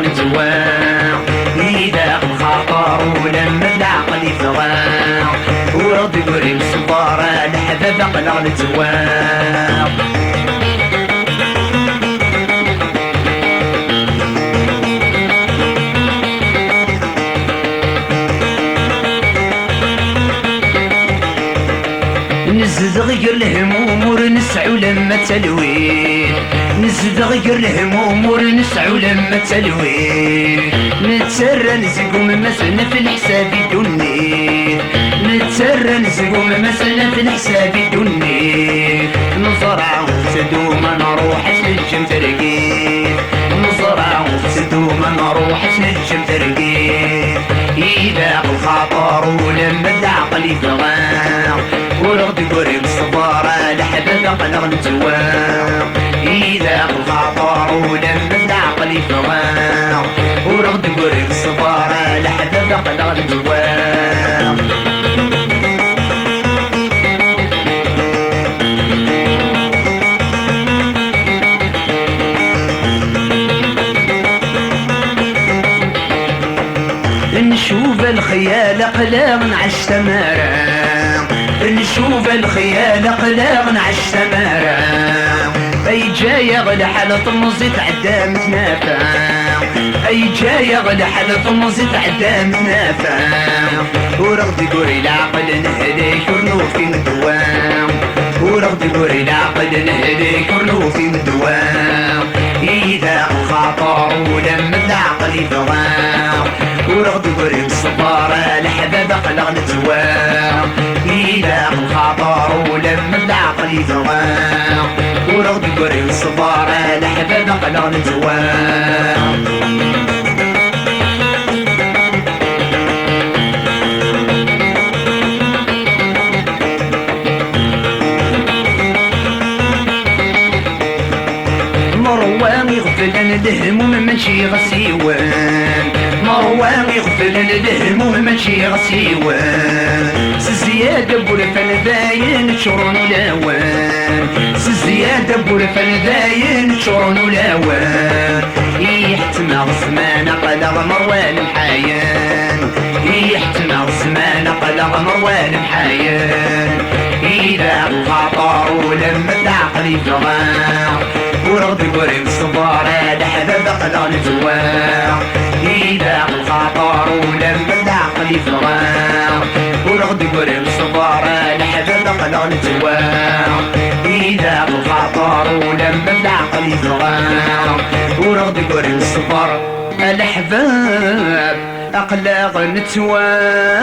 نتواع إذا الخطر ولما العقل يفغاع ورد يقري الصبارة الحباب قلع نتواع نزدغير الهموم ونسعو لما تلوين نزدغير الهموم ونسعو لما تلوين نتسرى نزقوم مسنا في الحساب دني نتسرى نزقوم مسنا في الحساب دني نزرع وتدوم نروح نجم ترقيد نزرع وتدوم نروح نجم ترقيد إذا الخطر ولما العقل يفغاع ورغد يقرب الصبارة لحباب قلغ نتواع إذا الخطر ولما العقل يفغاع ورغد يقرب الصبارة لحباب قلغ نتواع نشوف الخيال قلاغ نعش تمارا نشوف الخيال قلاغ نعش تمارا اي جاي غل حالة طمزي تعدى متنافع اي جاي غل حالة طمزي تعدى متنافع ورغد يقوري العقل نهديك ورنو في مدوام ورغد يقوري العقل نهديك ورنو في مدوام إذا الخطر ولما العقل يفغاع ورغد يقرب الصبارة الحباب قلغ نتواع إذا الخطر ولما العقل يفغاع ورغد يقرب الصبارة الحباب قلغ نتواع مروان يغفل الهموم ماشي غسيوان مروان يغفل الهموم ماشي غسيوان سزيادة بولفن باين شرون ولاوان سزيادة بولفن باين شرون ولاوان يحتمى غصمان قلغ مروان الحيان يحتمى غصمان قلغ مروان الحيان إذا الخطر ولما العقل يفغاع ورغد يقرب الصبارة لحباب قلغ نتواع إذا الخطر ولما العقل يفغاع ورغد يقرب الصبارة لحباب قلغ نتواع إذا الخطر ولما العقل يفغاع ورغد يقرب الصبارة الأحباب أقلاغ نتواع